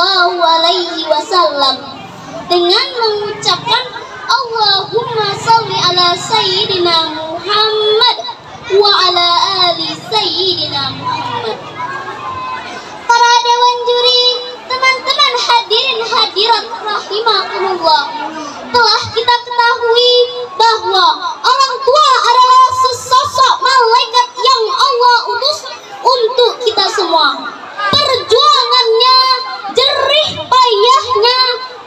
Shallallahu Alaihi Wasallam dengan mengucapkan Allahumma sholli ala Sayyidina Muhammad wa ala ali Sayyidina Muhammad. Para dewan juri, teman-teman hadirin hadirat rahimakumullah, telah kita ketahui bahwa orang tua adalah sesosok malaikat yang Allah utus untuk kita semua. Perjuangannya, jerih payahnya,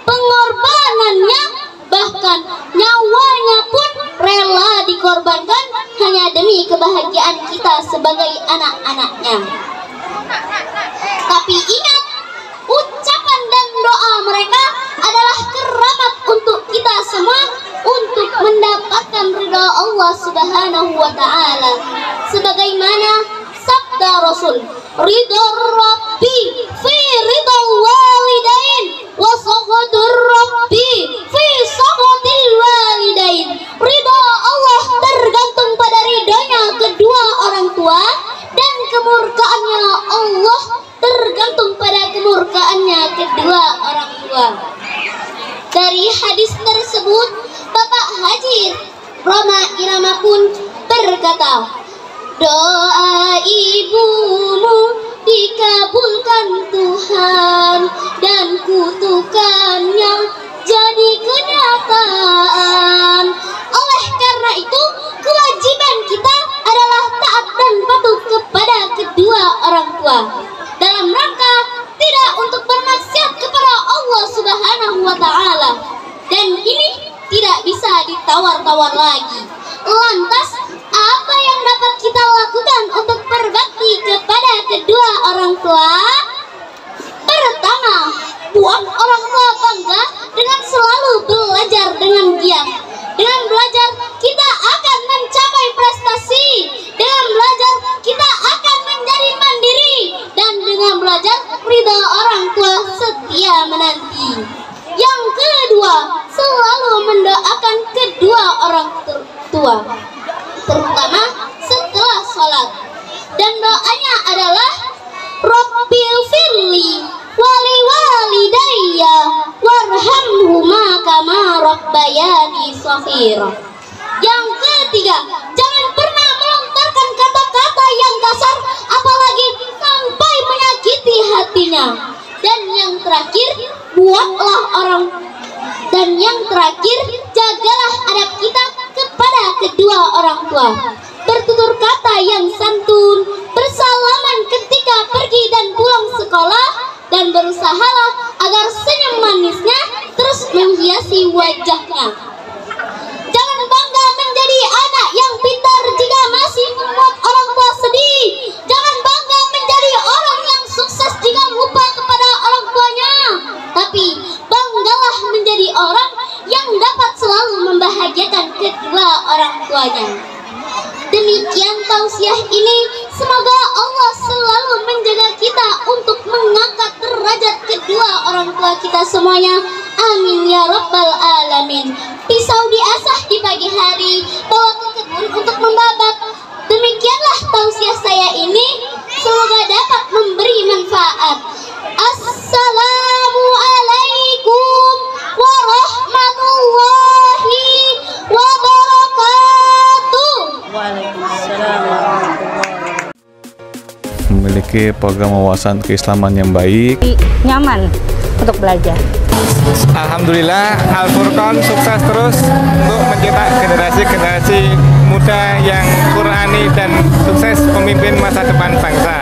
pengorbanannya, bahkan nyawanya pun rela dikorbankan hanya demi kebahagiaan kita sebagai anak-anaknya. Tapi ingat, ucapan dan doa mereka adalah keramat untuk kita semua untuk mendapatkan ridha Allah Subhanahu wa Ta'ala, sebagaimana sabda Rasul, ridha Rabbi fi ridha walidain wa sakhatur Rabbi fi sakhatil walidain. Ridha Allah tergantung pada ridhonya kedua orang tua, dan kemurkaannya Allah tergantung pada kemurkaannya kedua orang tua. Dari hadis tersebut, Bapak Haji Roma Irama pun berkata, doa ibumu dikabulkan Tuhan dan kutukannya jadi kenyataan. Oleh karena itu, kewajiban kita adalah taat dan patuh kepada kedua orang tua dalam rangka tidak untuk bermaksiat kepada Allah Subhanahu wa Ta'ala, dan ini tidak bisa ditawar-tawar lagi. Lantas, apa yang dapat kita lakukan untuk berbakti kepada kedua orang tua? Pertama, buat orang tua bangga dengan selalu belajar dengan giat. Dengan belajar, kita akan mencapai prestasi. Dengan belajar, kita akan menjadi mandiri. Dan dengan belajar, ridha orang tua setia menanti. Yang kedua, selalu mendoakan kedua orang tua, terutama setelah sholat. Dan doanya adalah Rabbil firli wali walidayya warhamhuma kama rabbayani shaghira. Yang ketiga, jangan pernah melontarkan kata-kata yang kasar, apalagi sampai menyakiti hatinya. Dan yang terakhir, jagalah adab kita kepada kedua orang tua. Bertutur kata yang santun, bersalaman ketika pergi dan pulang sekolah, dan berusahalah agar senyum manisnya terus menghiasi wajahnya. Jangan bangga menjadi anak yang pintar jika masih membuat orang tua sedih. Jangan bangga menjadi orang yang sukses jika lupa kepada orang tuanya. Tapi banggalah menjadi orang yang dapat selalu membahagiakan kedua orang tuanya. Demikian tausiah ini, semoga Allah selalu menjaga kita untuk mengangkat derajat kedua orang tua kita semuanya. Amin ya rabbal alamin. Pisau diasah di pagi hari, bawa ke kebun untuk membabat. Demikianlah tausiah saya ini, semoga dapat memberi manfaat. Assalamualaikum warahmatullahi wabarakatuh. Waalaikumsalam. Memiliki program wawasan keislaman yang baik, Nyaman untuk belajar. Alhamdulillah, Al-Furqan sukses terus untuk mencetak generasi-generasi muda yang Qurani dan sukses memimpin masa depan bangsa.